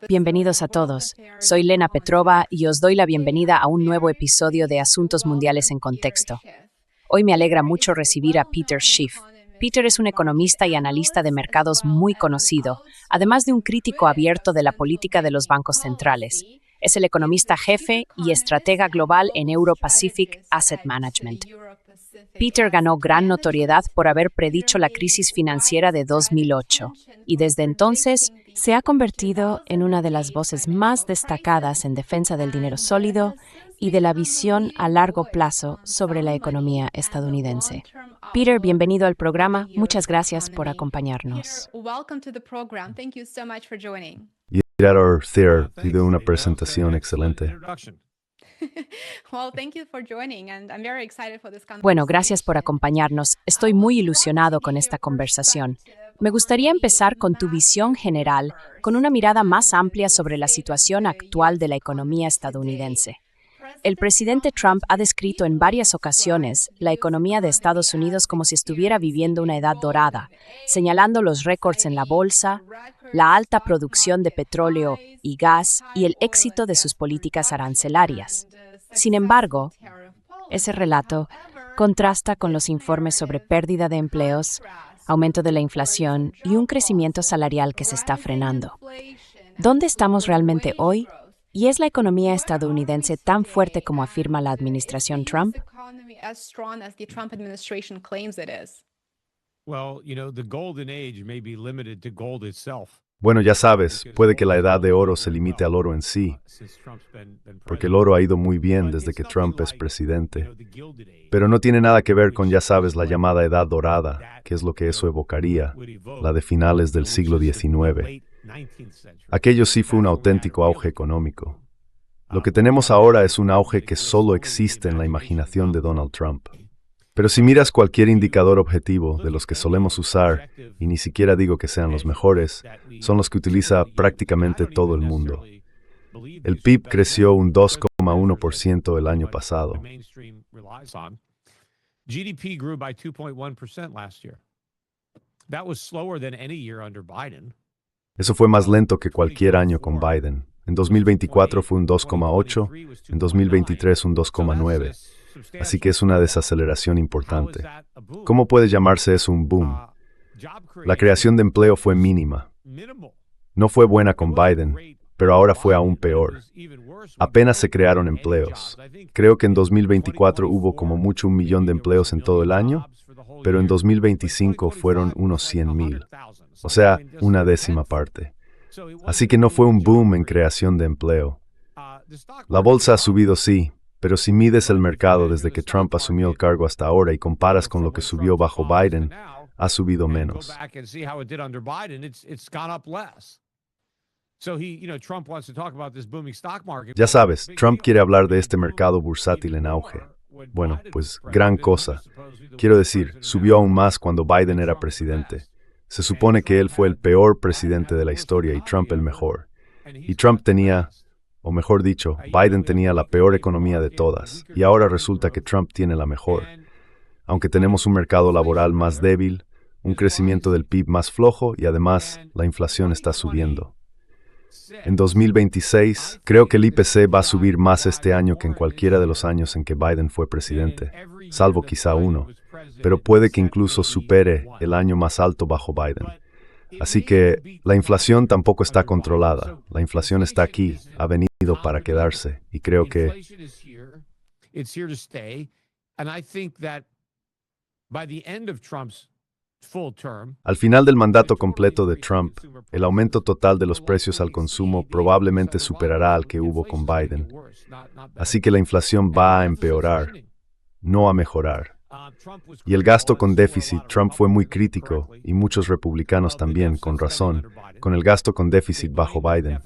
Bienvenidos a todos. Soy Lena Petrova y os doy la bienvenida a un nuevo episodio de Asuntos Mundiales en Contexto. Hoy me alegra mucho recibir a Peter Schiff. Peter es un economista y analista de mercados muy conocido, además de un crítico abierto de la política de los bancos centrales. Es el economista jefe y estratega global en Euro-Pacific Asset Management. Peter ganó gran notoriedad por haber predicho la crisis financiera de 2008 y desde entonces se ha convertido en una de las voces más destacadas en defensa del dinero sólido y de la visión a largo plazo sobre la economía estadounidense. Peter, bienvenido al programa. Muchas gracias por acompañarnos. Y Gerard Thayer dio una presentación excelente. Bueno, gracias por acompañarnos. Estoy muy ilusionado con esta conversación. Me gustaría empezar con tu visión general, con una mirada más amplia sobre la situación actual de la economía estadounidense. El presidente Trump ha descrito en varias ocasiones la economía de Estados Unidos como si estuviera viviendo una edad dorada, señalando los récords en la bolsa, la alta producción de petróleo y gas y el éxito de sus políticas arancelarias. Sin embargo, ese relato contrasta con los informes sobre pérdida de empleos, aumento de la inflación y un crecimiento salarial que se está frenando. ¿Dónde estamos realmente hoy? ¿Y es la economía estadounidense tan fuerte como afirma la administración Trump? The golden age may be limited to gold itself. Bueno, ya sabes, puede que la edad de oro se limite al oro en sí, porque el oro ha ido muy bien desde que Trump es presidente. Pero no tiene nada que ver con, ya sabes, la llamada edad dorada, que es lo que eso evocaría, la de finales del siglo XIX. Aquello sí fue un auténtico auge económico. Lo que tenemos ahora es un auge que solo existe en la imaginación de Donald Trump. Pero si miras cualquier indicador objetivo de los que solemos usar, y ni siquiera digo que sean los mejores, son los que utiliza prácticamente todo el mundo. El PIB creció un 2,1% el año pasado. GDP grew by 2.1% last year. That was slower than any year under Biden. Eso fue más lento que cualquier año con Biden. En 2024 fue un 2,8, en 2023 un 2,9. Así que es una desaceleración importante. ¿Cómo puede llamarse eso un boom? La creación de empleo fue mínima. No fue buena con Biden, pero ahora fue aún peor. Apenas se crearon empleos. Creo que en 2024 hubo como mucho 1 millón de empleos en todo el año, pero en 2025 fueron unos 100,000. O sea, una décima parte. Así que no fue un boom en creación de empleo. La bolsa ha subido, sí, pero si mides el mercado desde que Trump asumió el cargo hasta ahora y comparas con lo que subió bajo Biden, ha subido menos. Ya sabes, Trump quiere hablar de este mercado bursátil en auge. Bueno, pues gran cosa. Quiero decir, subió aún más cuando Biden era presidente. Se supone que él fue el peor presidente de la historia y Trump el mejor. Y Trump tenía, o mejor dicho, Biden tenía la peor economía de todas, y ahora resulta que Trump tiene la mejor. Aunque tenemos un mercado laboral más débil, un crecimiento del PIB más flojo y además la inflación está subiendo. En 2026, creo que el IPC va a subir más este año que en cualquiera de los años en que Biden fue presidente, salvo quizá uno, pero puede que incluso supere el año más alto bajo Biden. Así que la inflación tampoco está controlada. La inflación está aquí, ha venido para quedarse, y creo que al final del mandato completo de Trump, el aumento total de los precios al consumo probablemente superará al que hubo con Biden. Así que la inflación va a empeorar, no a mejorar. Y el gasto con déficit, Trump fue muy crítico, y muchos republicanos también, con razón, con el gasto con déficit bajo Biden.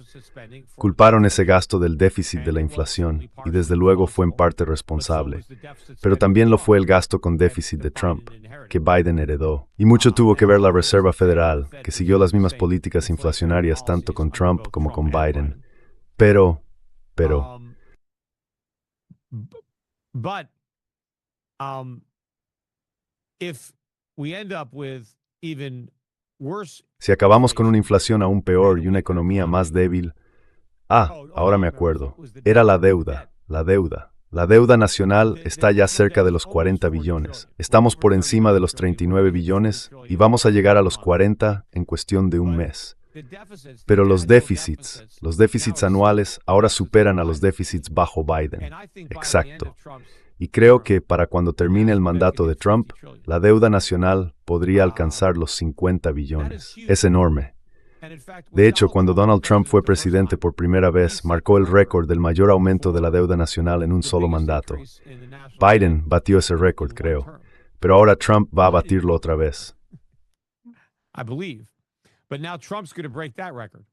Culparon ese gasto del déficit de la inflación, y desde luego fue en parte responsable. Pero también lo fue el gasto con déficit de Trump, que Biden heredó. Y mucho tuvo que ver la Reserva Federal, que siguió las mismas políticas inflacionarias tanto con Trump como con Biden. Pero, If we end up with even Si acabamos con una inflación aún peor y una economía más débil. Ahora me acuerdo. Era la deuda. La deuda nacional está ya cerca de los 40 billones. Estamos por encima de los 39 billones y vamos a llegar a los 40 en cuestión de un mes. Pero los déficits anuales ahora superan a los déficits bajo Biden. Exacto. Y creo que para cuando termine el mandato de Trump, la deuda nacional podría alcanzar los 50 billones. Es enorme. De hecho, cuando Donald Trump fue presidente por primera vez, marcó el récord del mayor aumento de la deuda nacional en un solo mandato. Biden batió ese récord, creo. Pero ahora Trump va a batirlo otra vez. I believe. But now Trump's going to break that record.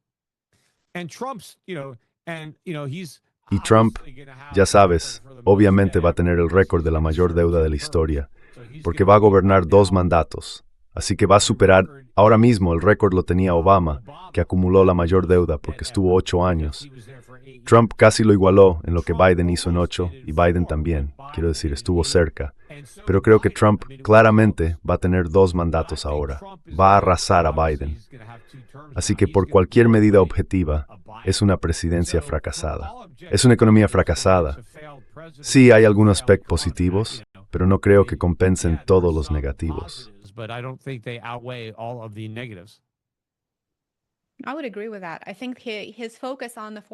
And Trump's, he's Y Trump, ya sabes, obviamente va a tener el récord de la mayor deuda de la historia, porque va a gobernar 2 mandatos. Así que va a superar, ahora mismo el récord lo tenía Obama, que acumuló la mayor deuda porque estuvo 8 años. Trump casi lo igualó en lo que Biden hizo en 8, y Biden también, quiero decir, estuvo cerca. Pero creo que Trump claramente va a tener 2 mandatos ahora. Va a arrasar a Biden. Así que por cualquier medida objetiva, es una presidencia fracasada. Es una economía fracasada. Sí, hay algunos aspectos positivos, pero no creo que compensen todos los negativos.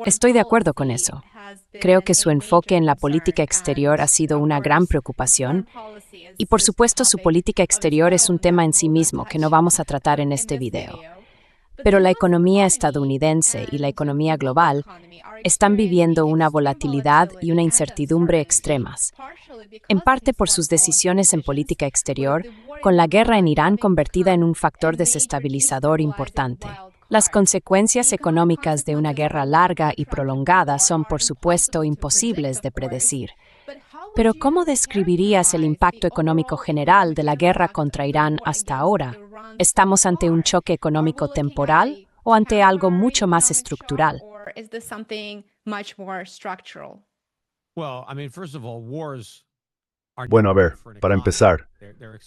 Estoy de acuerdo con eso. Creo que su enfoque en la política exterior ha sido una gran preocupación y, por supuesto, su política exterior es un tema en sí mismo que no vamos a tratar en este video. Pero la economía estadounidense y la economía global están viviendo una volatilidad y una incertidumbre extremas, en parte por sus decisiones en política exterior, con la guerra en Irán convertida en un factor desestabilizador importante. Las consecuencias económicas de una guerra larga y prolongada son, por supuesto, imposibles de predecir. Pero ¿cómo describirías el impacto económico general de la guerra contra Irán hasta ahora? ¿Estamos ante un choque económico temporal o ante algo mucho más estructural? Bueno, a ver, para empezar,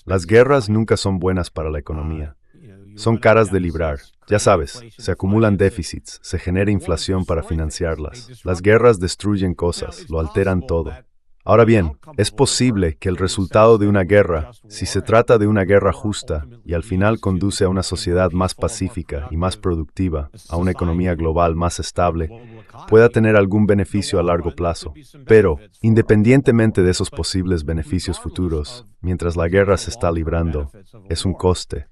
las guerras nunca son buenas para la economía. Son caras de librar. Ya sabes, se acumulan déficits, se genera inflación para financiarlas. Las guerras destruyen cosas, lo alteran todo. Ahora bien, es posible que el resultado de una guerra, si se trata de una guerra justa y al final conduce a una sociedad más pacífica y más productiva, a una economía global más estable, pueda tener algún beneficio a largo plazo. Pero, independientemente de esos posibles beneficios futuros, mientras la guerra se está librando, es un coste.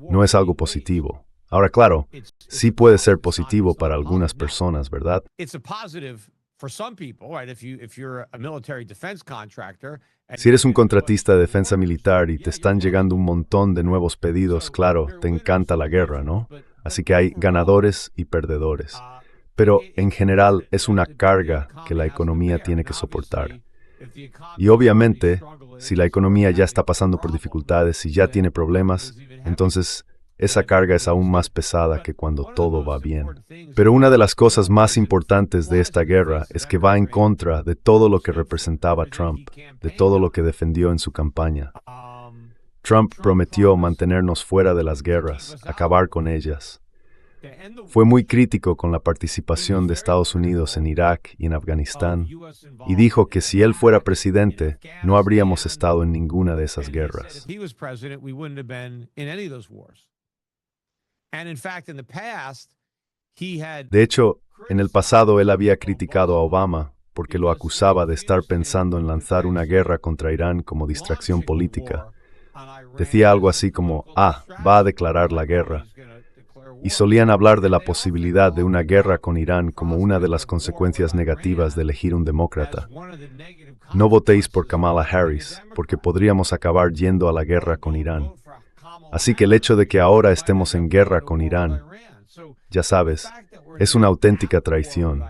No es algo positivo. Ahora, claro, sí puede ser positivo para algunas personas, ¿verdad? Si eres un contratista de defensa militar y te están llegando un montón de nuevos pedidos, claro, te encanta la guerra, ¿no? Así que hay ganadores y perdedores. Pero, en general, es una carga que la economía tiene que soportar. Y obviamente, si la economía ya está pasando por dificultades y ya tiene problemas, entonces esa carga es aún más pesada que cuando todo va bien. Pero una de las cosas más importantes de esta guerra es que va en contra de todo lo que representaba Trump, de todo lo que defendió en su campaña. Trump prometió mantenernos fuera de las guerras, acabar con ellas. Fue muy crítico con la participación de Estados Unidos en Irak y en Afganistán, y dijo que si él fuera presidente, no habríamos estado en ninguna de esas guerras. De hecho, en el pasado él había criticado a Obama porque lo acusaba de estar pensando en lanzar una guerra contra Irán como distracción política. Decía algo así como, va a declarar la guerra. Y solían hablar de la posibilidad de una guerra con Irán como una de las consecuencias negativas de elegir un demócrata. No votéis por Kamala Harris, porque podríamos acabar yendo a la guerra con Irán. Así que el hecho de que ahora estemos en guerra con Irán, ya sabes, es una auténtica traición.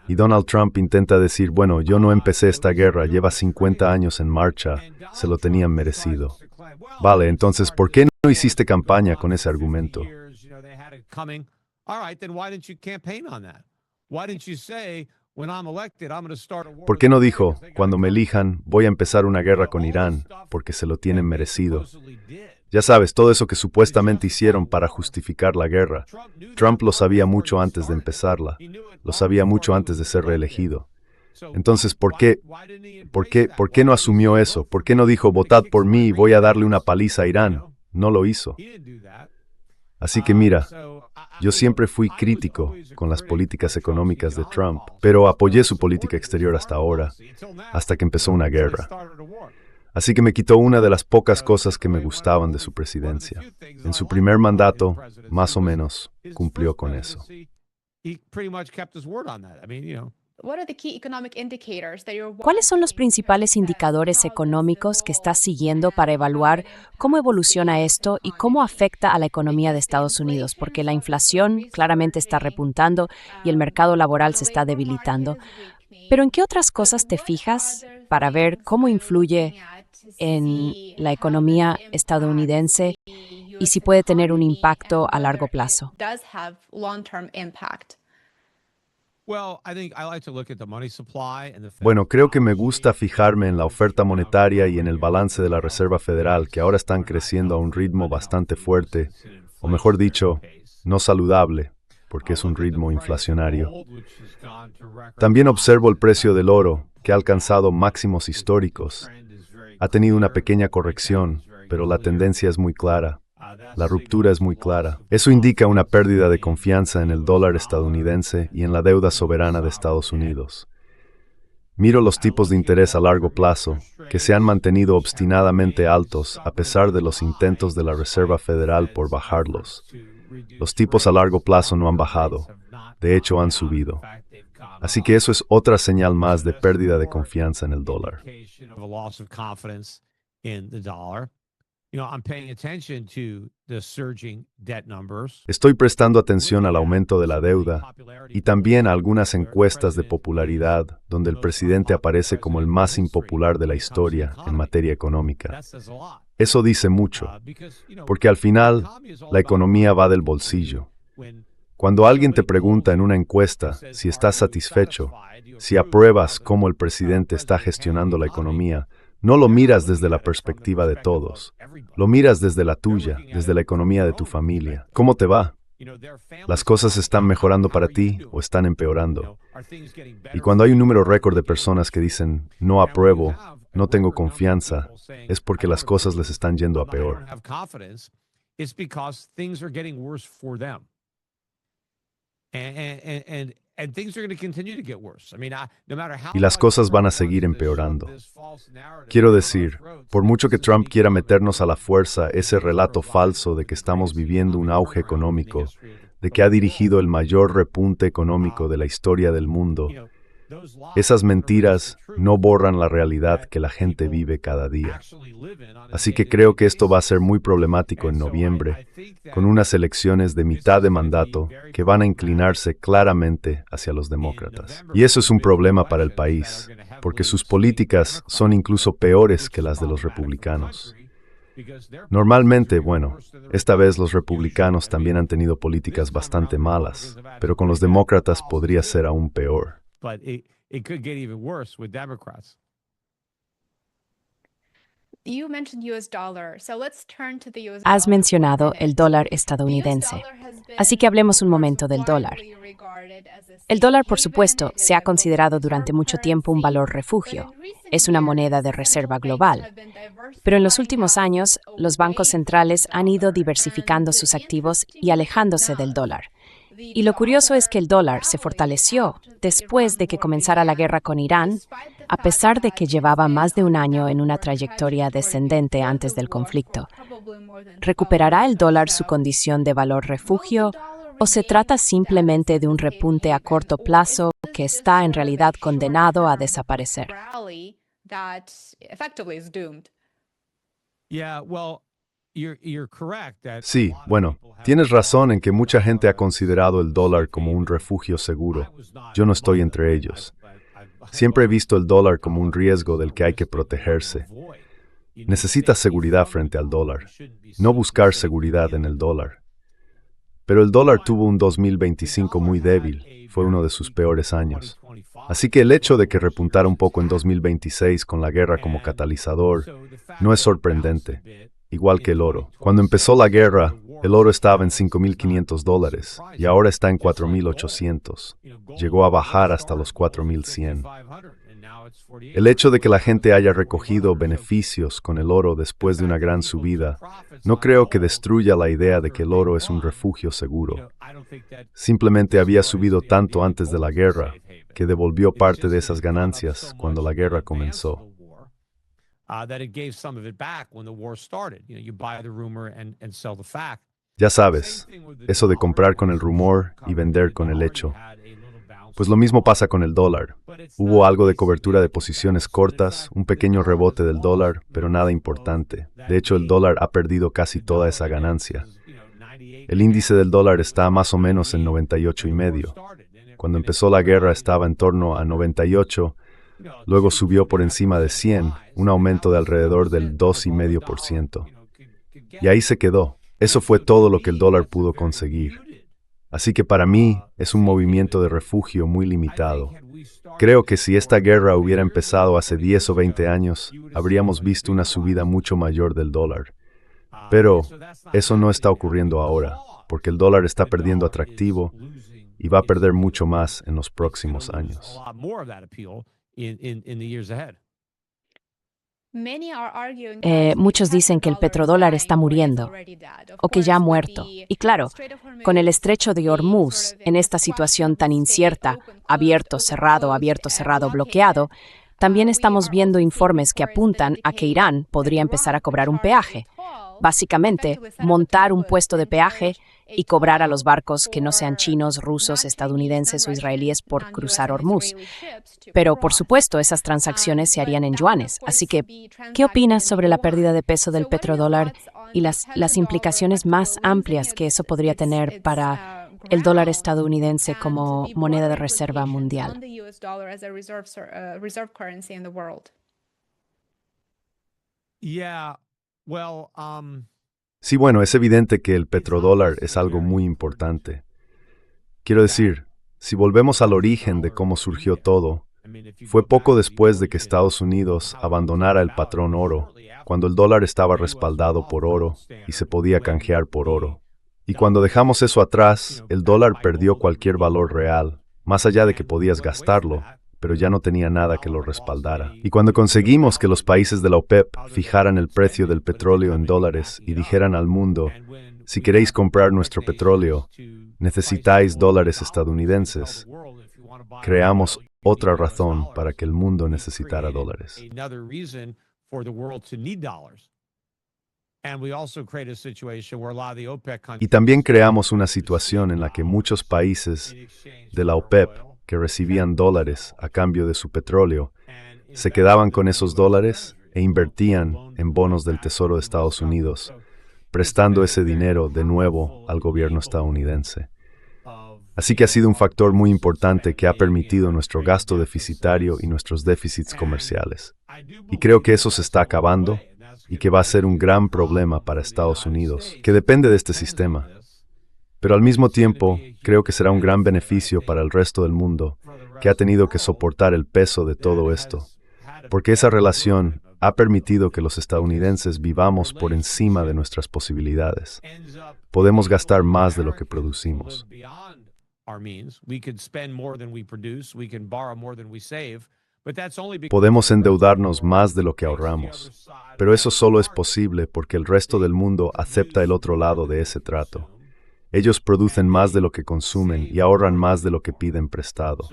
Y Donald Trump intenta decir, bueno, yo no empecé esta guerra, lleva 50 años en marcha, se lo tenían merecido. Vale, entonces, ¿por qué no hiciste campaña con ese argumento? ¿Por qué no dijo, cuando me elijan, voy a empezar una guerra con Irán, porque se lo tienen merecido? Ya sabes, todo eso que supuestamente hicieron para justificar la guerra. Trump lo sabía mucho antes de empezarla. Lo sabía mucho antes de ser reelegido. Entonces, ¿por qué no asumió eso? ¿Por qué no dijo, votad por mí y voy a darle una paliza a Irán? No lo hizo. Así que mira, yo siempre fui crítico con las políticas económicas de Trump, pero apoyé su política exterior hasta ahora, hasta que empezó una guerra. Así que me quitó una de las pocas cosas que me gustaban de su presidencia. En su primer mandato, más o menos, cumplió con eso. ¿Cuáles son los principales indicadores económicos que estás siguiendo para evaluar cómo evoluciona esto y cómo afecta a la economía de Estados Unidos? Porque la inflación claramente está repuntando y el mercado laboral se está debilitando. Pero ¿en qué otras cosas te fijas para ver cómo influye en la economía estadounidense y si puede tener un impacto a largo plazo? Bueno, creo que me gusta fijarme en la oferta monetaria y en el balance de la Reserva Federal, que ahora están creciendo a un ritmo bastante fuerte, o mejor dicho, no saludable, porque es un ritmo inflacionario. También observo el precio del oro, que ha alcanzado máximos históricos. Ha tenido una pequeña corrección, pero la tendencia es muy clara. La ruptura es muy clara. Eso indica una pérdida de confianza en el dólar estadounidense y en la deuda soberana de Estados Unidos. Miro los tipos de interés a largo plazo, que se han mantenido obstinadamente altos a pesar de los intentos de la Reserva Federal por bajarlos. Los tipos a largo plazo no han bajado, de hecho han subido. Así que eso es otra señal más de pérdida de confianza en el dólar. Estoy prestando atención al aumento de la deuda y también a algunas encuestas de popularidad donde el presidente aparece como el más impopular de la historia en materia económica. Eso dice mucho, porque al final la economía va del bolsillo. Cuando alguien te pregunta en una encuesta si estás satisfecho, si apruebas cómo el presidente está gestionando la economía, no lo miras desde la perspectiva de todos. Lo miras desde la tuya, desde la economía de tu familia. ¿Cómo te va? ¿Las cosas están mejorando para ti o están empeorando? Y cuando hay un número récord de personas que dicen, no apruebo, no tengo confianza, es porque las cosas les están yendo a peor. Y las cosas van a seguir empeorando. Quiero decir, por mucho que Trump quiera meternos a la fuerza ese relato falso de que estamos viviendo un auge económico, de que ha dirigido el mayor repunte económico de la historia del mundo, esas mentiras no borran la realidad que la gente vive cada día. Así que creo que esto va a ser muy problemático en noviembre, con unas elecciones de mitad de mandato que van a inclinarse claramente hacia los demócratas. Y eso es un problema para el país, porque sus políticas son incluso peores que las de los republicanos. Normalmente, bueno, esta vez los republicanos también han tenido políticas bastante malas, pero con los demócratas podría ser aún peor. But it could get even worse with Democrats. Has mencionado el dólar estadounidense, así que hablemos un momento del dólar. El dólar, por supuesto, se ha considerado durante mucho tiempo un valor refugio. Es una moneda de reserva global. Pero en los últimos años, los bancos centrales han ido diversificando sus activos y alejándose del dólar. Y lo curioso es que el dólar se fortaleció después de que comenzara la guerra con Irán, a pesar de que llevaba más de un año en una trayectoria descendente antes del conflicto. ¿Recuperará el dólar su condición de valor refugio o se trata simplemente de un repunte a corto plazo que está en realidad condenado a desaparecer? Sí, bueno, tienes razón en que mucha gente ha considerado el dólar como un refugio seguro. Yo no estoy entre ellos. Siempre he visto el dólar como un riesgo del que hay que protegerse. Necesitas seguridad frente al dólar, no buscar seguridad en el dólar. Pero el dólar tuvo un 2025 muy débil, fue uno de sus peores años. Así que el hecho de que repuntara un poco en 2026 con la guerra como catalizador no es sorprendente. igual que el oro. Cuando empezó la guerra, el oro estaba en $5,500 y ahora está en 4,800. Llegó a bajar hasta los 4,100. El hecho de que la gente haya recogido beneficios con el oro después de una gran subida, no creo que destruya la idea de que el oro es un refugio seguro. Simplemente había subido tanto antes de la guerra que devolvió parte de esas ganancias cuando la guerra comenzó. Ya sabes, eso de comprar con el rumor y vender con el hecho. Pues lo mismo pasa con el dólar. Hubo algo de cobertura de posiciones cortas, un pequeño rebote del dólar, pero nada importante. De hecho, el dólar ha perdido casi toda esa ganancia. El índice del dólar está más o menos en 98,5. Cuando empezó la guerra estaba en torno a 98, luego subió por encima de 100, un aumento de alrededor del 2,5%. Y ahí se quedó. Eso fue todo lo que el dólar pudo conseguir. Así que para mí es un movimiento de refugio muy limitado. Creo que si esta guerra hubiera empezado hace 10 o 20 años, habríamos visto una subida mucho mayor del dólar. Pero eso no está ocurriendo ahora, porque el dólar está perdiendo atractivo y va a perder mucho más en los próximos años. Muchos dicen que el petrodólar está muriendo o que ya ha muerto. Y claro, con el estrecho de Hormuz, en esta situación tan incierta, abierto, cerrado, bloqueado, también estamos viendo informes que apuntan a que Irán podría empezar a cobrar un peaje. Básicamente, montar un puesto de peaje y cobrar a los barcos que no sean chinos, rusos, estadounidenses o israelíes por cruzar Hormuz. Pero, por supuesto, esas transacciones se harían en yuanes. Así que, ¿qué opinas sobre la pérdida de peso del petrodólar y las implicaciones más amplias que eso podría tener para el dólar estadounidense como moneda de reserva mundial? Sí, bueno, es evidente que el petrodólar es algo muy importante. Quiero decir, si volvemos al origen de cómo surgió todo, fue poco después de que Estados Unidos abandonara el patrón oro, cuando el dólar estaba respaldado por oro y se podía canjear por oro. Y cuando dejamos eso atrás, el dólar perdió cualquier valor real, más allá de que podías gastarlo, pero ya no tenía nada que lo respaldara. Y cuando conseguimos que los países de la OPEP fijaran el precio del petróleo en dólares y dijeran al mundo, si queréis comprar nuestro petróleo, necesitáis dólares estadounidenses, creamos otra razón para que el mundo necesitara dólares. Y también creamos una situación en la que muchos países de la OPEP que recibían dólares a cambio de su petróleo, se quedaban con esos dólares e invertían en bonos del Tesoro de Estados Unidos, prestando ese dinero de nuevo al gobierno estadounidense. Así que ha sido un factor muy importante que ha permitido nuestro gasto deficitario y nuestros déficits comerciales. Y creo que eso se está acabando y que va a ser un gran problema para Estados Unidos, que depende de este sistema. Pero al mismo tiempo, creo que será un gran beneficio para el resto del mundo, que ha tenido que soportar el peso de todo esto, porque esa relación ha permitido que los estadounidenses vivamos por encima de nuestras posibilidades. Podemos gastar más de lo que producimos. Podemos endeudarnos más de lo que ahorramos, pero eso solo es posible porque el resto del mundo acepta el otro lado de ese trato. Ellos producen más de lo que consumen y ahorran más de lo que piden prestado.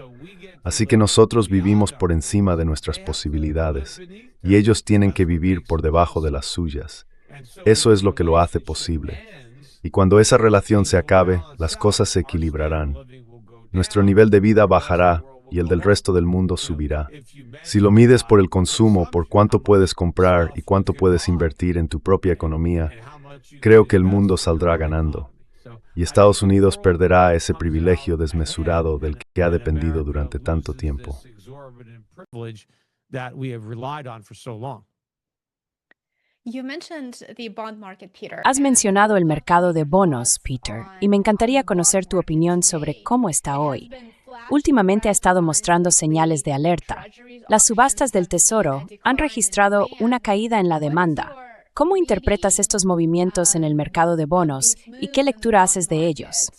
Así que nosotros vivimos por encima de nuestras posibilidades y ellos tienen que vivir por debajo de las suyas. Eso es lo que lo hace posible. Y cuando esa relación se acabe, las cosas se equilibrarán. Nuestro nivel de vida bajará y el del resto del mundo subirá. Si lo mides por el consumo, por cuánto puedes comprar y cuánto puedes invertir en tu propia economía, creo que el mundo saldrá ganando. Y Estados Unidos perderá ese privilegio desmesurado del que ha dependido durante tanto tiempo. Has mencionado el mercado de bonos, Peter, y me encantaría conocer tu opinión sobre cómo está hoy. Últimamente ha estado mostrando señales de alerta. Las subastas del Tesoro han registrado una caída en la demanda. ¿Cómo interpretas estos movimientos en el mercado de bonos y qué lectura haces de ellos?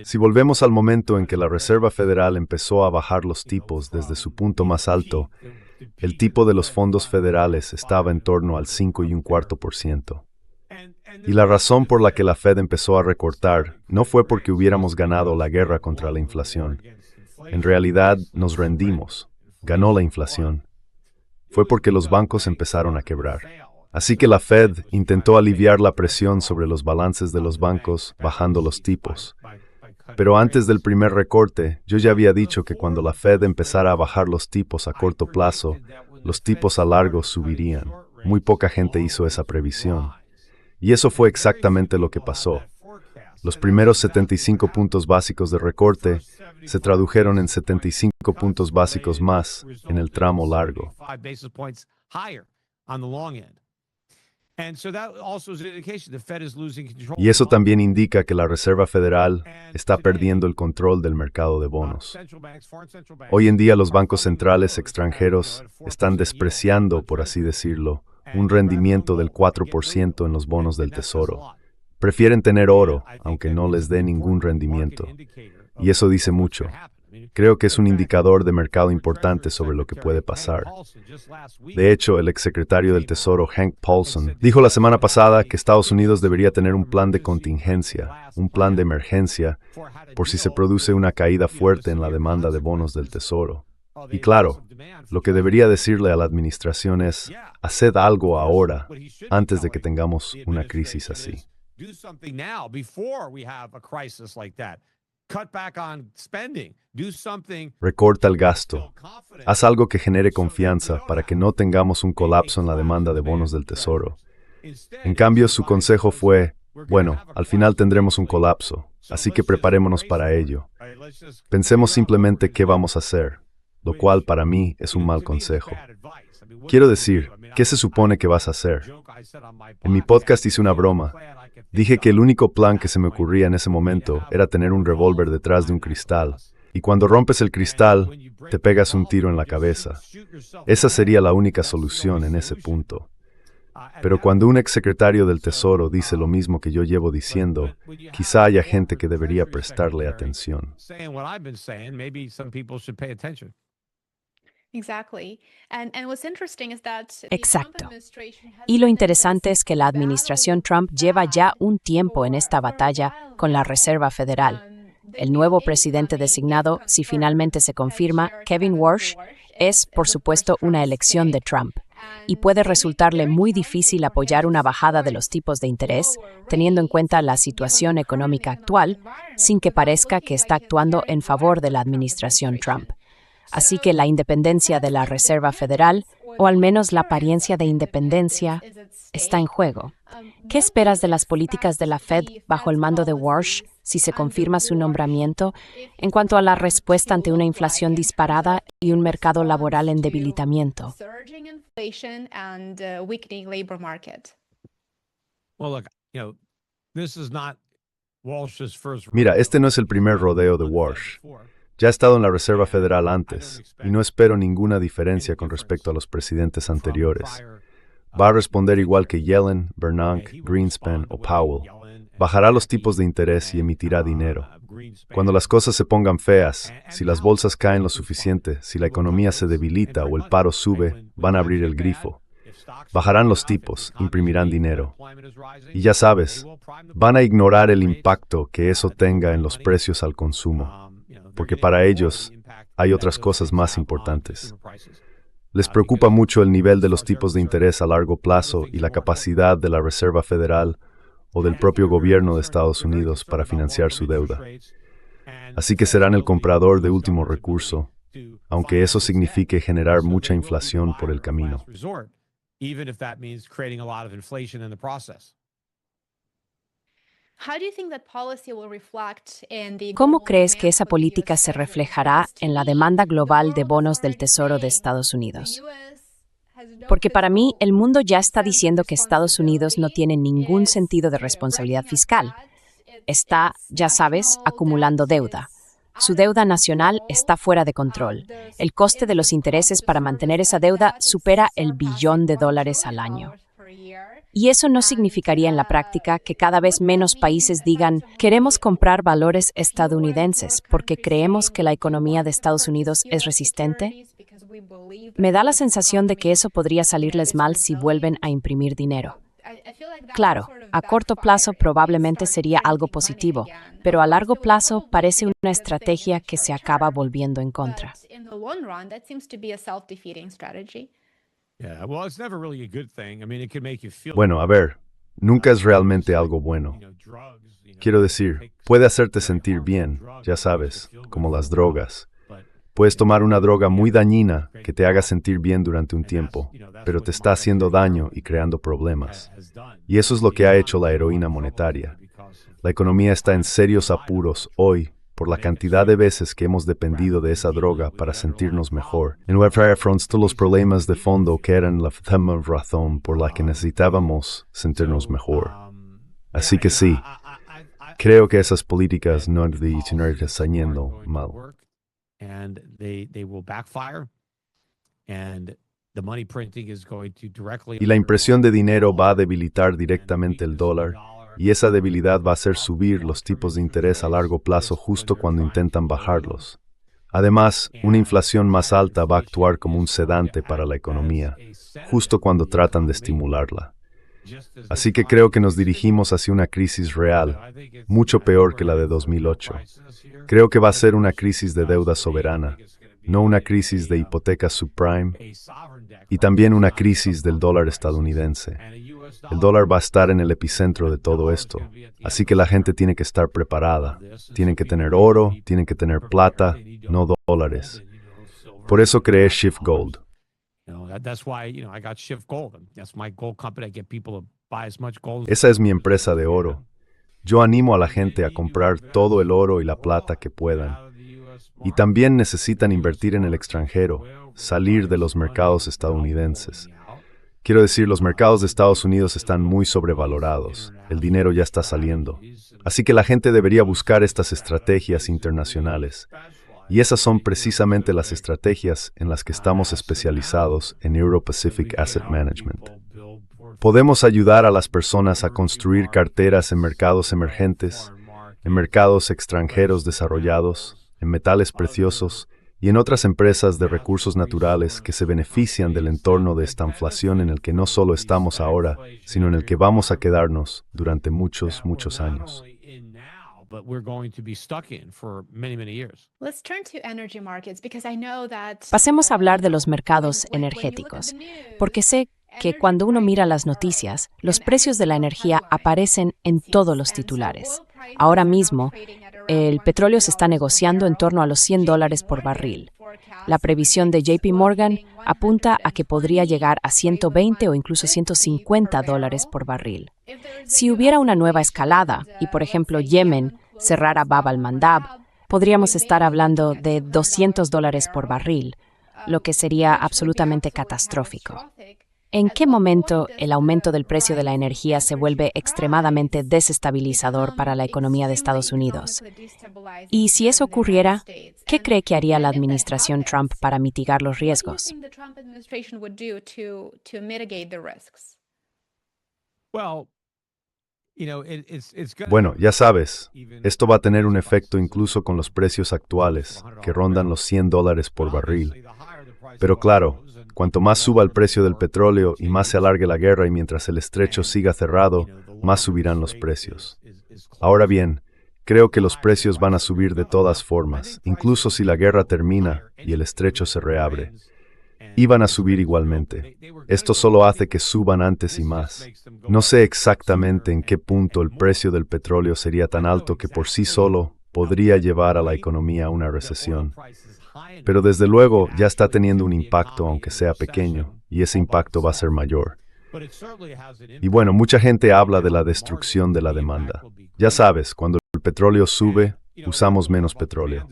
Si volvemos al momento en que la Reserva Federal empezó a bajar los tipos desde su punto más alto, el tipo de los fondos federales estaba en torno al 5,25%. Y la razón por la que la Fed empezó a recortar no fue porque hubiéramos ganado la guerra contra la inflación. En realidad, nos rendimos. Ganó la inflación. Fue porque los bancos empezaron a quebrar. Así que la Fed intentó aliviar la presión sobre los balances de los bancos bajando los tipos. Pero antes del primer recorte, yo ya había dicho que cuando la Fed empezara a bajar los tipos a corto plazo, los tipos a largo subirían. Muy poca gente hizo esa previsión. Y eso fue exactamente lo que pasó. Los primeros 75 puntos básicos de recorte se tradujeron en 75 puntos básicos más en el tramo largo. Y eso también indica que la Reserva Federal está perdiendo el control del mercado de bonos. Hoy en día los bancos centrales extranjeros están despreciando, por así decirlo, un rendimiento del 4% en los bonos del Tesoro. Prefieren tener oro, aunque no les dé ningún rendimiento. Y eso dice mucho. Creo que es un indicador de mercado importante sobre lo que puede pasar. De hecho, el exsecretario del Tesoro, Hank Paulson, dijo la semana pasada que Estados Unidos debería tener un plan de contingencia, un plan de emergencia, por si se produce una caída fuerte en la demanda de bonos del Tesoro. Y claro, lo que debería decirle a la administración es, haced algo ahora, antes de que tengamos una crisis así. Recorta el gasto. Haz algo que genere confianza para que no tengamos un colapso en la demanda de bonos del Tesoro. En cambio, su consejo fue, bueno, al final tendremos un colapso, así que preparémonos para ello. Pensemos simplemente qué vamos a hacer, lo cual para mí es un mal consejo. Quiero decir, ¿qué se supone que vas a hacer? En mi podcast hice una broma. Dije que el único plan que se me ocurría en ese momento era tener un revólver detrás de un cristal, y cuando rompes el cristal, te pegas un tiro en la cabeza. Esa sería la única solución en ese punto. Pero cuando un exsecretario del Tesoro dice lo mismo que yo llevo diciendo, quizá haya gente que debería prestarle atención. Exacto. Y lo interesante es que la administración Trump lleva ya un tiempo en esta batalla con la Reserva Federal. El nuevo presidente designado, si finalmente se confirma, Kevin Warsh, es, por supuesto, una elección de Trump. Y puede resultarle muy difícil apoyar una bajada de los tipos de interés, teniendo en cuenta la situación económica actual, sin que parezca que está actuando en favor de la administración Trump. Así que la independencia de la Reserva Federal, o al menos la apariencia de independencia, está en juego. ¿Qué esperas de las políticas de la Fed bajo el mando de Warsh si se confirma su nombramiento en cuanto a la respuesta ante una inflación disparada y un mercado laboral en debilitamiento? Mira, este no es el primer rodeo de Warsh. Ya ha estado en la Reserva Federal antes, y no espero ninguna diferencia con respecto a los presidentes anteriores. Va a responder igual que Yellen, Bernanke, Greenspan o Powell. Bajará los tipos de interés y emitirá dinero. Cuando las cosas se pongan feas, si las bolsas caen lo suficiente, si la economía se debilita o el paro sube, van a abrir el grifo. Bajarán los tipos, imprimirán dinero. Y ya sabes, van a ignorar el impacto que eso tenga en los precios al consumo, porque para ellos hay otras cosas más importantes. Les preocupa mucho el nivel de los tipos de interés a largo plazo y la capacidad de la Reserva Federal o del propio gobierno de Estados Unidos para financiar su deuda. Así que serán el comprador de último recurso, aunque eso signifique generar mucha inflación por el camino. ¿Cómo crees que esa política se reflejará en la demanda global de bonos del Tesoro de Estados Unidos? Porque para mí, el mundo ya está diciendo que Estados Unidos no tiene ningún sentido de responsabilidad fiscal. Está, ya sabes, acumulando deuda. Su deuda nacional está fuera de control. El coste de los intereses para mantener esa deuda supera el billón de dólares al año. Y eso no significaría en la práctica que cada vez menos países digan, queremos comprar valores estadounidenses porque creemos que la economía de Estados Unidos es resistente. Me da la sensación de que eso podría salirles mal si vuelven a imprimir dinero. Claro, a corto plazo probablemente sería algo positivo, pero a largo plazo parece una estrategia que se acaba volviendo en contra. Yeah, well, it's never really a good thing. I mean, it can make you feel Bueno, a ver, nunca es realmente algo bueno. Quiero decir, puede hacerte sentir bien, ya sabes, como las drogas. Puedes tomar una droga muy dañina que te haga sentir bien durante un tiempo, pero te está haciendo daño y creando problemas. Y eso es lo que ha hecho la heroína monetaria. La economía está en serios apuros hoy por la cantidad de veces que hemos dependido de esa droga para sentirnos mejor, en lugar de afrontar los problemas de fondo que eran la razón por la que necesitábamos sentirnos mejor. Así que sí, creo que esas políticas no deberían estar saliendo mal. and they will backfire, and the money printing is going to directly Y la impresión de dinero va a debilitar directamente el dólar, y esa debilidad va a hacer subir los tipos de interés a largo plazo justo cuando intentan bajarlos. Además, una inflación más alta va a actuar como un sedante para la economía, justo cuando tratan de estimularla. Así que creo que nos dirigimos hacia una crisis real, mucho peor que la de 2008. Creo que va a ser una crisis de deuda soberana, no una crisis de hipotecas subprime, y también una crisis del dólar estadounidense. El dólar va a estar en el epicentro de todo esto, así que la gente tiene que estar preparada. Tienen que tener oro, tienen que tener plata, no dólares. Por eso creé Shift Gold. That's why, I got Shift Gold. That's my gold company. I get people to buy as much gold. Esa es mi empresa de oro. Yo animo a la gente a comprar todo el oro y la plata que puedan. Y también necesitan invertir en el extranjero, salir de los mercados estadounidenses. Quiero decir, los mercados de Estados Unidos están muy sobrevalorados. El dinero ya está saliendo. Así que la gente debería buscar estas estrategias internacionales. Y esas son precisamente las estrategias en las que estamos especializados en Euro-Pacific Asset Management. Podemos ayudar a las personas a construir carteras en mercados emergentes, en mercados extranjeros desarrollados, en metales preciosos y en otras empresas de recursos naturales que se benefician del entorno de esta inflación en el que no solo estamos ahora, sino en el que vamos a quedarnos durante muchos, muchos años. But we're going to be stuck in for many, many years. Pasemos a hablar de los mercados energéticos, porque sé que cuando uno mira las noticias, los precios de la energía aparecen en todos los titulares. Ahora mismo, el petróleo se está negociando en torno a los $100 por barril. La previsión de JP Morgan apunta a que podría llegar a 120 o incluso $150 por barril. Si hubiera una nueva escalada y, por ejemplo, Yemen cerrara Bab al-Mandab, podríamos estar hablando de $200 por barril, lo que sería absolutamente catastrófico. ¿En qué momento el aumento del precio de la energía se vuelve extremadamente desestabilizador para la economía de Estados Unidos? Y si eso ocurriera, ¿qué cree que haría la administración Trump para mitigar los riesgos? Bueno, ya sabes, esto va a tener un efecto incluso con los precios actuales, que rondan los $100 por barril. Pero claro, cuanto más suba el precio del petróleo y más se alargue la guerra y mientras el estrecho siga cerrado, más subirán los precios. Ahora bien, creo que los precios van a subir de todas formas, incluso si la guerra termina y el estrecho se reabre. Y van a subir igualmente. Esto solo hace que suban antes y más. No sé exactamente en qué punto el precio del petróleo sería tan alto que por sí solo podría llevar a la economía a una recesión. Pero desde luego ya está teniendo un impacto, aunque sea pequeño, y ese impacto va a ser mayor. Y bueno, mucha gente habla de la destrucción de la demanda. Ya sabes, cuando el petróleo sube, usamos menos petróleo.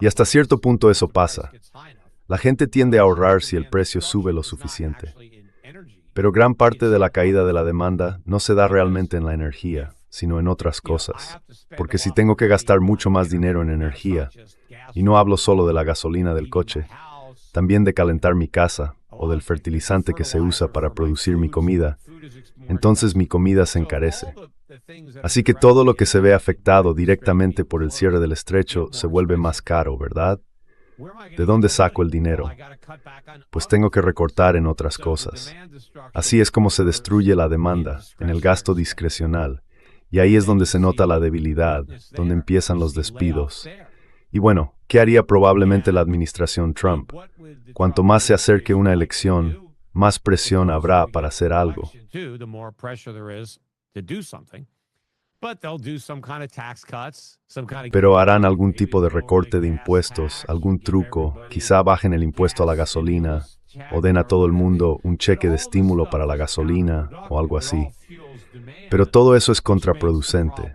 Y hasta cierto punto eso pasa. La gente tiende a ahorrar si el precio sube lo suficiente. Pero gran parte de la caída de la demanda no se da realmente en la energía, sino en otras cosas. Porque si tengo que gastar mucho más dinero en energía, y no hablo solo de la gasolina del coche, también de calentar mi casa o del fertilizante que se usa para producir mi comida, entonces mi comida se encarece. Así que todo lo que se ve afectado directamente por el cierre del estrecho se vuelve más caro, ¿verdad? ¿De dónde saco el dinero? Pues tengo que recortar en otras cosas. Así es como se destruye la demanda, en el gasto discrecional. Y ahí es donde se nota la debilidad, donde empiezan los despidos. Y bueno, ¿qué haría probablemente la administración Trump? Cuanto más se acerque una elección, más presión habrá para hacer algo. Pero harán algún tipo de recorte de impuestos, algún truco, quizá bajen el impuesto a la gasolina, o den a todo el mundo un cheque de estímulo para la gasolina, o algo así. Pero todo eso es contraproducente.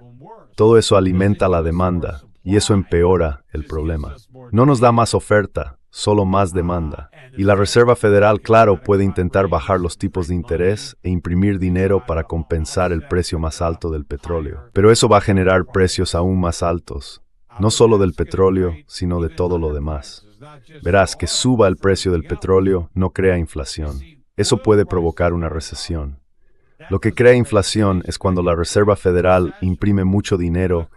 Todo eso alimenta la demanda, y eso empeora el problema. No nos da más oferta, solo más demanda. Y la Reserva Federal, claro, puede intentar bajar los tipos de interés e imprimir dinero para compensar el precio más alto del petróleo. Pero eso va a generar precios aún más altos, no solo del petróleo, sino de todo lo demás. Verás, que suba el precio del petróleo no crea inflación. Eso puede provocar una recesión. Lo que crea inflación es cuando la Reserva Federal imprime mucho dinero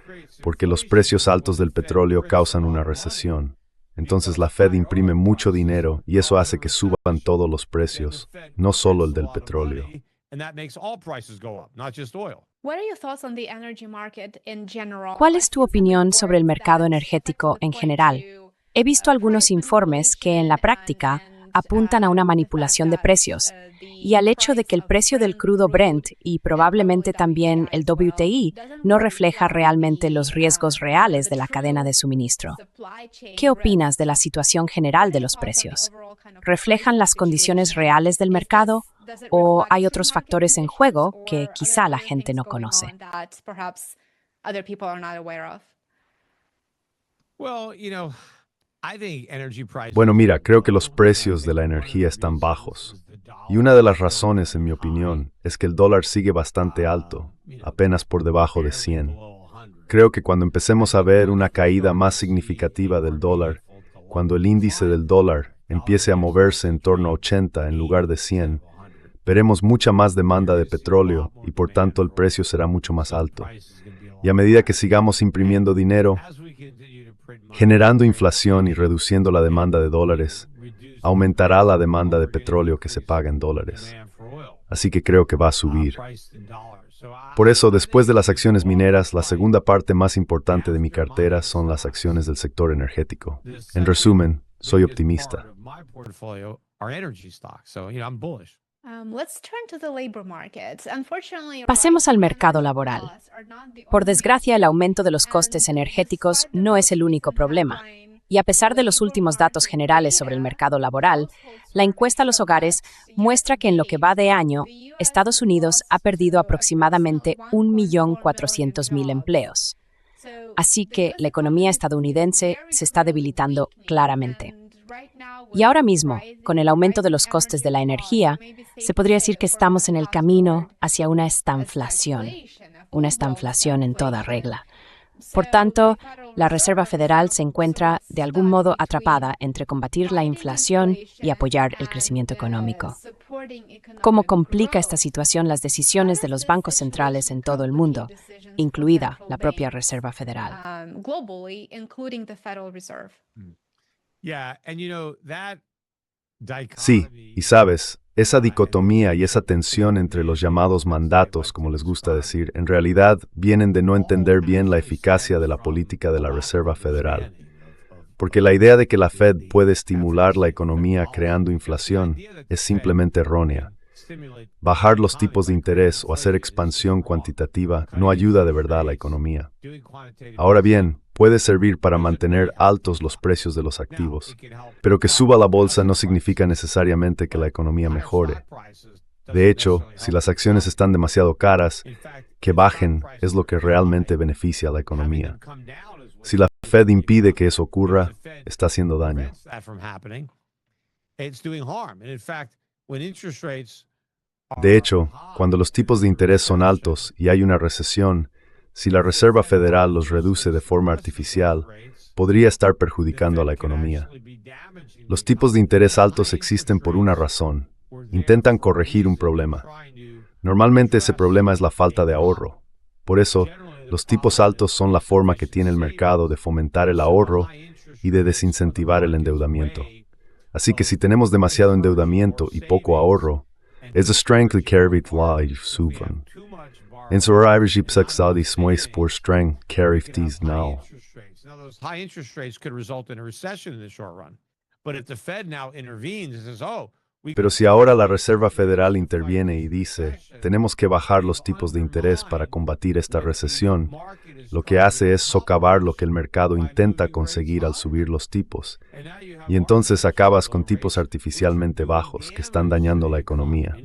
porque los precios altos del petróleo causan una recesión. Entonces la Fed imprime mucho dinero y eso hace que suban todos los precios, no solo el del petróleo. ¿Cuál es tu opinión sobre el mercado energético en general? He visto algunos informes que en la práctica apuntan a una manipulación de precios y al hecho de que el precio del crudo Brent y probablemente también el WTI no refleja realmente los riesgos reales de la cadena de suministro. ¿Qué opinas de la situación general de los precios? ¿Reflejan las condiciones reales del mercado o hay otros factores en juego que quizá la gente no conoce? Bueno, mira, creo que los precios de la energía están bajos. Y una de las razones, en mi opinión, es que el dólar sigue bastante alto, apenas por debajo de 100. Creo que cuando empecemos a ver una caída más significativa del dólar, cuando el índice del dólar empiece a moverse en torno a 80 en lugar de 100, veremos mucha más demanda de petróleo y por tanto el precio será mucho más alto. Y a medida que sigamos imprimiendo dinero, generando inflación y reduciendo la demanda de dólares, aumentará la demanda de petróleo que se paga en dólares. Así que creo que va a subir. Por eso, después de las acciones mineras, la segunda parte más importante de mi cartera son las acciones del sector energético. En resumen, soy optimista. Pasemos al mercado laboral. Por desgracia, el aumento de los costes energéticos no es el único problema. Y a pesar de los últimos datos generales sobre el mercado laboral, la encuesta a los hogares muestra que en lo que va de año, Estados Unidos ha perdido aproximadamente 1.400.000 empleos. Así que la economía estadounidense se está debilitando claramente. Y ahora mismo, con el aumento de los costes de la energía, se podría decir que estamos en el camino hacia una estanflación en toda regla. Por tanto, la Reserva Federal se encuentra de algún modo atrapada entre combatir la inflación y apoyar el crecimiento económico. ¿Cómo complica esta situación las decisiones de los bancos centrales en todo el mundo, incluida la propia Reserva Federal? Sí, y sabes, esa dicotomía y esa tensión entre los llamados mandatos, como les gusta decir, en realidad vienen de no entender bien la eficacia de la política de la Reserva Federal. Porque la idea de que la Fed puede estimular la economía creando inflación es simplemente errónea. Bajar los tipos de interés o hacer expansión cuantitativa no ayuda de verdad a la economía. Ahora bien, puede servir para mantener altos los precios de los activos, pero que suba la bolsa no significa necesariamente que la economía mejore. De hecho, si las acciones están demasiado caras, que bajen es lo que realmente beneficia a la economía. Si la Fed impide que eso ocurra, está haciendo daño. De hecho, cuando los tipos de interés son altos y hay una recesión, si la Reserva Federal los reduce de forma artificial, podría estar perjudicando a la economía. Los tipos de interés altos existen por una razón. Intentan corregir un problema. Normalmente ese problema es la falta de ahorro. Por eso, los tipos altos son la forma que tiene el mercado de fomentar el ahorro y de desincentivar el endeudamiento. Así que si tenemos demasiado endeudamiento y poco ahorro, es de strength carryt live suvan. En su arrivagipsaxadis mois por strength carryt now. Now, those high interest rates could result in a recession in the short run. But if the Fed now intervenes and says, oh, Pero si ahora la Reserva Federal interviene y dice, tenemos que bajar los tipos de interés para combatir esta recesión, lo que hace es socavar lo que el mercado intenta conseguir al subir los tipos. Y entonces acabas con tipos artificialmente bajos que están dañando la economía.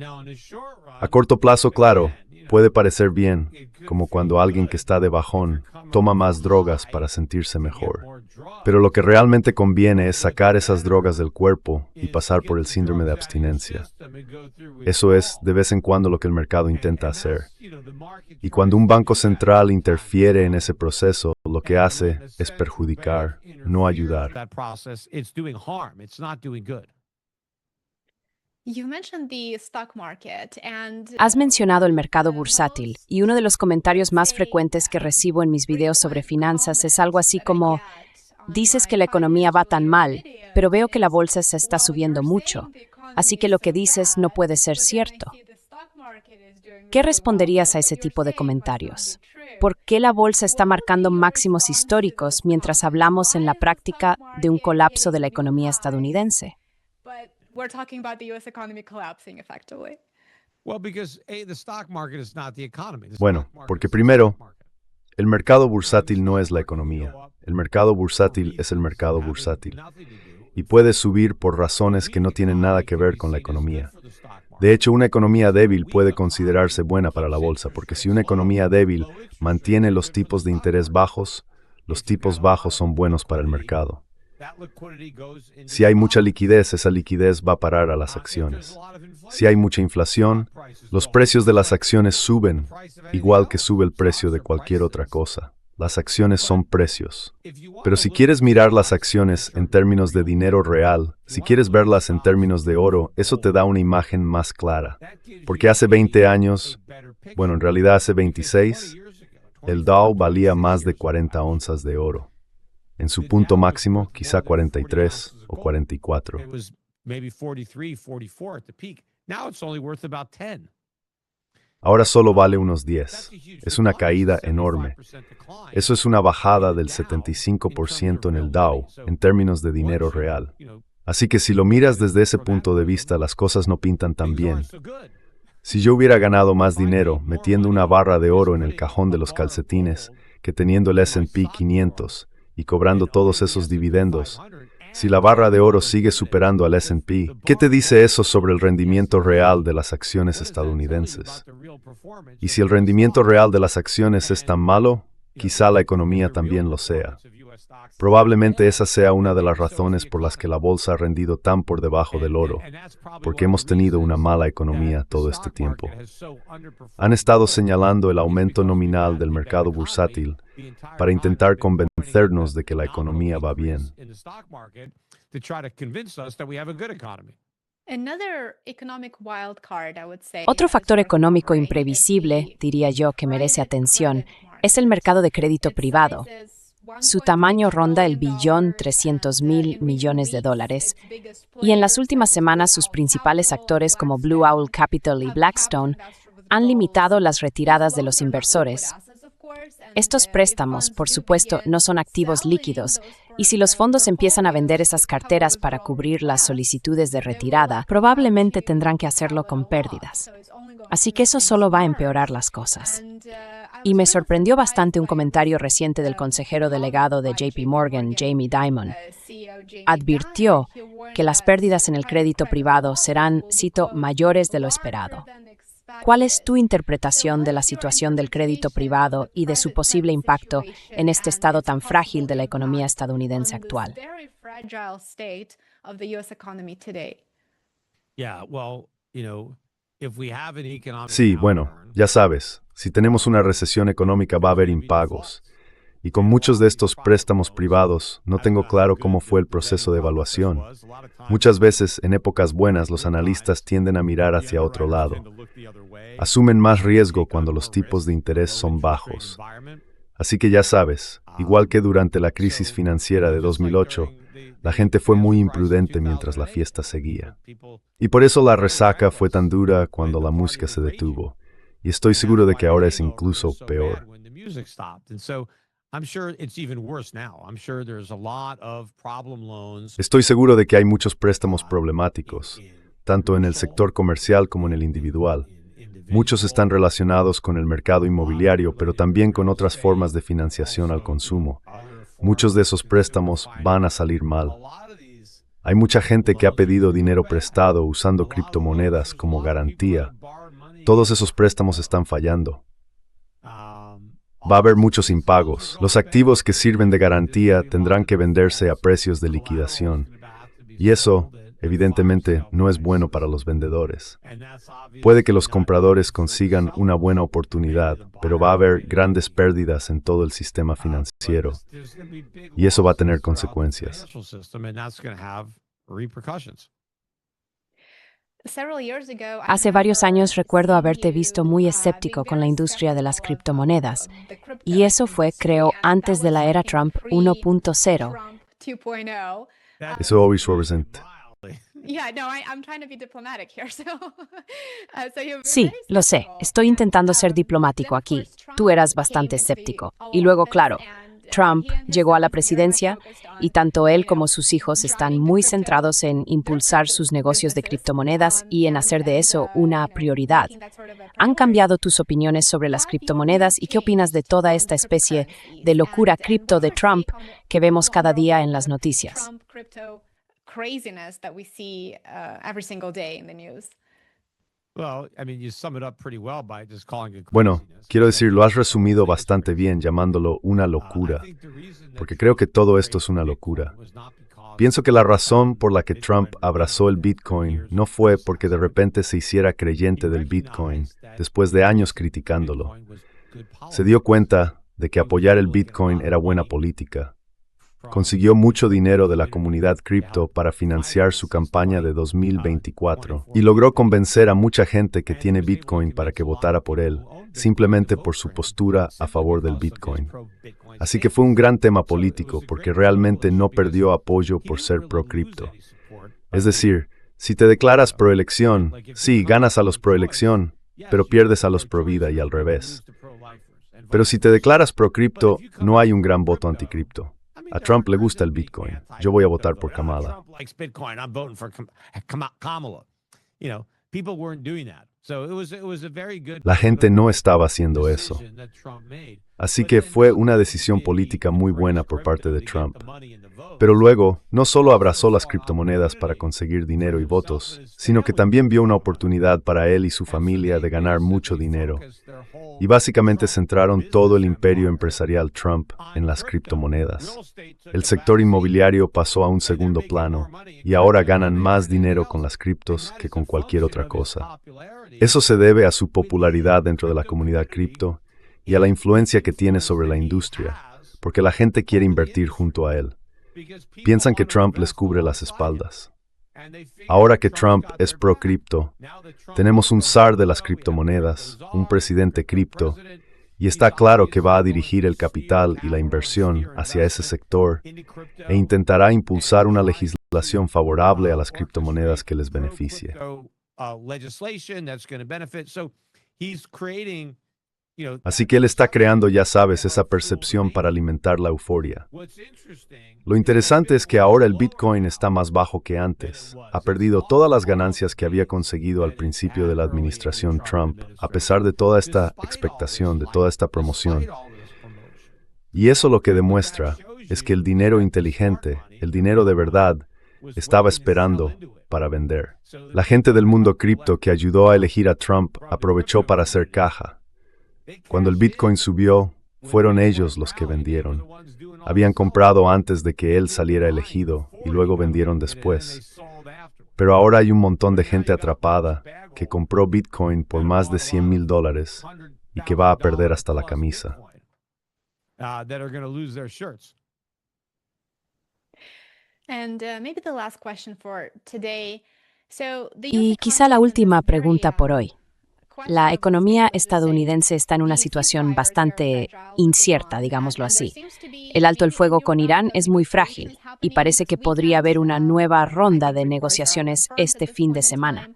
A corto plazo, claro, puede parecer bien, como cuando alguien que está de bajón toma más drogas para sentirse mejor. Pero lo que realmente conviene es sacar esas drogas del cuerpo y pasar por el síndrome de abstinencia. Eso es, de vez en cuando, lo que el mercado intenta hacer. Y cuando un banco central interfiere en ese proceso, lo que hace es perjudicar, no ayudar. Has mencionado el mercado bursátil, y uno de los comentarios más frecuentes que recibo en mis videos sobre finanzas es algo así como: dices que la economía va tan mal, pero veo que la bolsa se está subiendo mucho, así que lo que dices no puede ser cierto. ¿Qué responderías a ese tipo de comentarios? ¿Por qué la bolsa está marcando máximos históricos mientras hablamos en la práctica de un colapso de la economía estadounidense? We're talking about the US economy collapsing effectively. Well, because the stock market is not the economy. Bueno, porque primero, el mercado bursátil no es la economía. El mercado bursátil es el mercado bursátil. Y puede subir por razones que no tienen nada que ver con la economía. De hecho, una economía débil puede considerarse buena para la bolsa, porque si una economía débil mantiene los tipos de interés bajos, los tipos bajos son buenos para el mercado. Si hay mucha liquidez, esa liquidez va a parar a las acciones. Si hay mucha inflación, los precios de las acciones suben, igual que sube el precio de cualquier otra cosa. Las acciones son precios. Pero si quieres mirar las acciones en términos de dinero real, si quieres verlas en términos de oro, eso te da una imagen más clara. Porque hace 20 años, bueno, en realidad hace 26, el Dow valía más de 40 onzas de oro. En su punto máximo, quizá 43 o 44. Ahora solo vale unos 10. Es una caída enorme. Eso es una bajada del 75% en el Dow, en términos de dinero real. Así que si lo miras desde ese punto de vista, las cosas no pintan tan bien. Si yo hubiera ganado más dinero metiendo una barra de oro en el cajón de los calcetines que teniendo el S&P 500, y cobrando todos esos dividendos, si la barra de oro sigue superando al S&P, ¿qué te dice eso sobre el rendimiento real de las acciones estadounidenses? Y si el rendimiento real de las acciones es tan malo, quizá la economía también lo sea. Probablemente esa sea una de las razones por las que la bolsa ha rendido tan por debajo del oro, porque hemos tenido una mala economía todo este tiempo. Han estado señalando el aumento nominal del mercado bursátil para intentar convencernos de que la economía va bien. Otro factor económico imprevisible, diría yo, que merece atención, es el mercado de crédito privado. Su tamaño ronda el $1.3 billón, y en las últimas semanas sus principales actores como Blue Owl Capital y Blackstone han limitado las retiradas de los inversores. Estos préstamos, por supuesto, no son activos líquidos, y si los fondos empiezan a vender esas carteras para cubrir las solicitudes de retirada, probablemente tendrán que hacerlo con pérdidas. Así que eso solo va a empeorar las cosas. Y me sorprendió bastante un comentario reciente del consejero delegado de JP Morgan, Jamie Dimon. Advirtió que las pérdidas en el crédito privado serán, cito, mayores de lo esperado. ¿Cuál es tu interpretación de la situación del crédito privado y de su posible impacto en este estado tan frágil de la economía estadounidense actual? Yeah, well, Sí, bueno, ya sabes, si tenemos una recesión económica va a haber impagos. Y con muchos de estos préstamos privados, no tengo claro cómo fue el proceso de evaluación. Muchas veces, en épocas buenas, los analistas tienden a mirar hacia otro lado. Asumen más riesgo cuando los tipos de interés son bajos. Así que ya sabes, igual que durante la crisis financiera de 2008, la gente fue muy imprudente mientras la fiesta seguía. Y por eso la resaca fue tan dura cuando la música se detuvo. Y estoy seguro de que ahora es incluso peor. Estoy seguro de que hay muchos préstamos problemáticos, tanto en el sector comercial como en el individual. Muchos están relacionados con el mercado inmobiliario, pero también con otras formas de financiación al consumo. Muchos de esos préstamos van a salir mal. Hay mucha gente que ha pedido dinero prestado usando criptomonedas como garantía. Todos esos préstamos están fallando. Va a haber muchos impagos. Los activos que sirven de garantía tendrán que venderse a precios de liquidación. Y eso, evidentemente, no es bueno para los vendedores. Puede que los compradores consigan una buena oportunidad, pero va a haber grandes pérdidas en todo el sistema financiero. Y eso va a tener consecuencias. Hace varios años recuerdo haberte visto muy escéptico con la industria de las criptomonedas, y eso fue, creo, antes de la era Trump 1.0. Eso always represent. Sí, lo sé. Estoy intentando ser diplomático aquí. Tú eras bastante escéptico. Y luego, claro, Trump llegó a la presidencia y tanto él como sus hijos están muy centrados en impulsar sus negocios de criptomonedas y en hacer de eso una prioridad. ¿Han cambiado tus opiniones sobre las criptomonedas y qué opinas de toda esta especie de locura cripto de Trump que vemos cada día en las noticias? Bueno, quiero decir, lo has resumido bastante bien llamándolo una locura, porque creo que todo esto es una locura. Pienso que la razón por la que Trump abrazó el Bitcoin no fue porque de repente se hiciera creyente del Bitcoin después de años criticándolo. Se dio cuenta de que apoyar el Bitcoin era buena política. Consiguió mucho dinero de la comunidad cripto para financiar su campaña de 2024 y logró convencer a mucha gente que tiene Bitcoin para que votara por él, simplemente por su postura a favor del Bitcoin. Así que fue un gran tema político porque realmente no perdió apoyo por ser pro-cripto. Es decir, si te declaras pro-elección, sí, ganas a los pro-elección, pero pierdes a los pro-vida y al revés. Pero si te declaras pro-cripto, no hay un gran voto anticripto. A Trump le gusta el Bitcoin. Yo voy a votar por Kamala. La gente no estaba haciendo eso. Así que fue una decisión política muy buena por parte de Trump. Pero luego, no solo abrazó las criptomonedas para conseguir dinero y votos, sino que también vio una oportunidad para él y su familia de ganar mucho dinero. Y básicamente centraron todo el imperio empresarial Trump en las criptomonedas. El sector inmobiliario pasó a un segundo plano y ahora ganan más dinero con las criptos que con cualquier otra cosa. Eso se debe a su popularidad dentro de la comunidad cripto y a la influencia que tiene sobre la industria, porque la gente quiere invertir junto a él. Piensan que Trump les cubre las espaldas. Ahora que Trump es pro-cripto, tenemos un zar de las criptomonedas, un presidente cripto, y está claro que va a dirigir el capital y la inversión hacia ese sector e intentará impulsar una legislación favorable a las criptomonedas que les beneficie. Así que él está creando, ya sabes, esa percepción para alimentar la euforia. Lo interesante es que ahora el Bitcoin está más bajo que antes. Ha perdido todas las ganancias que había conseguido al principio de la administración Trump, a pesar de toda esta expectación, de toda esta promoción. Y eso lo que demuestra es que el dinero inteligente, el dinero de verdad, estaba esperando para vender. La gente del mundo cripto que ayudó a elegir a Trump aprovechó para hacer caja. Cuando el Bitcoin subió, Fueron ellos los que vendieron. Habían comprado antes de que él saliera elegido y luego vendieron después. Pero ahora hay un montón de gente atrapada que compró Bitcoin por más de $100,000 y que va a perder hasta la camisa. Y quizá la última pregunta por hoy. La economía estadounidense está en una situación bastante incierta, digámoslo así. El alto el fuego con Irán es muy frágil y parece que podría haber una nueva ronda de negociaciones este fin de semana.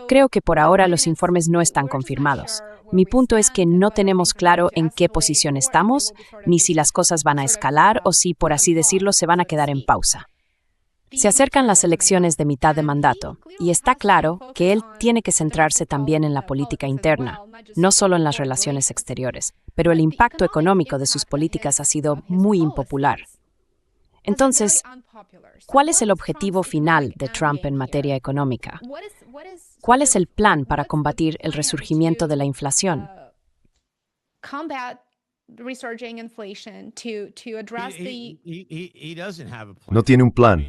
Creo que por ahora los informes no están confirmados. Mi punto es que no tenemos claro en qué posición estamos, ni si las cosas van a escalar o si, por así decirlo, se van a quedar en pausa. Se acercan las elecciones de mitad de mandato, y está claro que él tiene que centrarse también en la política interna, no solo en las relaciones exteriores, pero el impacto económico de sus políticas ha sido muy impopular. Entonces, ¿cuál es el objetivo final de Trump en materia económica? ¿Cuál es el plan para combatir el resurgimiento de la inflación? No tiene un plan.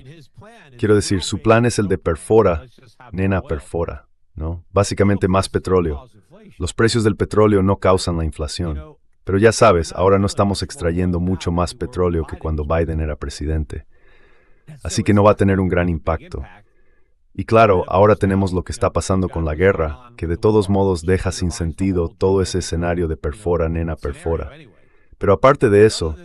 Quiero decir, su plan es el de perfora, nena perfora, ¿no? Básicamente más petróleo. Los precios del petróleo no causan la inflación. Pero ya sabes, ahora no estamos extrayendo mucho más petróleo que cuando Biden era presidente. Así que no va a tener un gran impacto. Y claro, ahora tenemos lo que está pasando con la guerra, que de todos modos deja sin sentido todo ese escenario de perfora, nena perfora. Pero aparte de eso,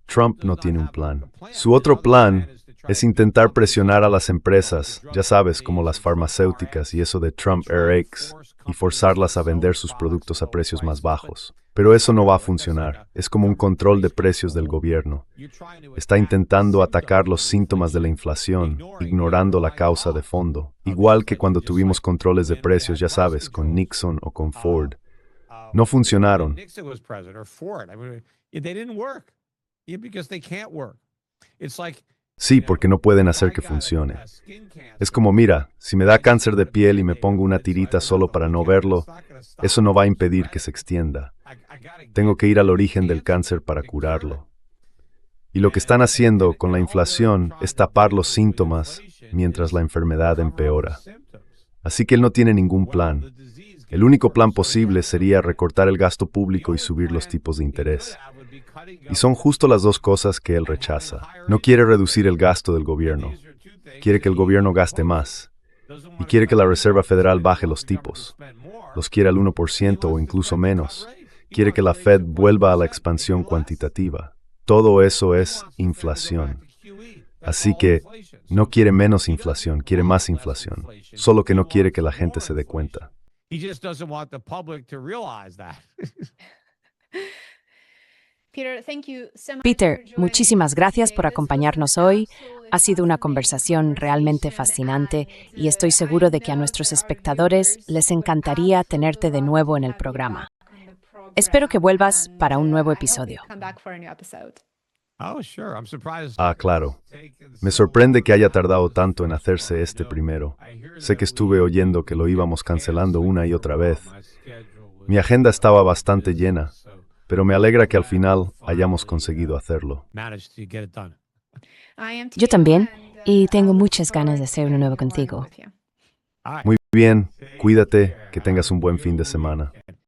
Trump no tiene un plan. Su otro plan es intentar presionar a las empresas, ya sabes, como las farmacéuticas y eso de Trump RX, y forzarlas a vender sus productos a precios más bajos. Pero eso no va a funcionar. Es como un control de precios del gobierno. Está intentando atacar los síntomas de la inflación, ignorando la causa de fondo. Igual que cuando tuvimos controles de precios, ya sabes, con Nixon o con Ford. No funcionaron. Sí, porque no pueden hacer que funcione. Es como, mira, si me da cáncer de piel y me pongo una tirita solo para no verlo, eso no va a impedir que se extienda. Tengo que ir al origen del cáncer para curarlo. Y lo que están haciendo con la inflación es tapar los síntomas mientras la enfermedad empeora. Así que él no tiene ningún plan. El único plan posible sería recortar el gasto público y subir los tipos de interés. Y son justo las dos cosas que él rechaza. No quiere reducir el gasto del gobierno. Quiere que el gobierno gaste más. Y quiere que la Reserva Federal baje los tipos. Los quiere al 1% o incluso menos. Quiere que la Fed vuelva a la expansión cuantitativa. Todo eso es inflación. Así que no quiere menos inflación, quiere más inflación. Solo que no quiere que la gente se dé cuenta. Peter, muchísimas gracias por acompañarnos hoy. Ha sido una conversación realmente fascinante y estoy seguro de que a nuestros espectadores les encantaría tenerte de nuevo en el programa. Espero que vuelvas para un nuevo episodio. Ah, claro. Me sorprende que haya tardado tanto en hacerse este primero. Sé que estuve oyendo que lo íbamos cancelando una y otra vez. Mi agenda estaba bastante llena, pero me alegra que al final hayamos conseguido hacerlo. Yo también, y tengo muchas ganas de hacer uno nuevo contigo. Muy bien, cuídate, que tengas un buen fin de semana.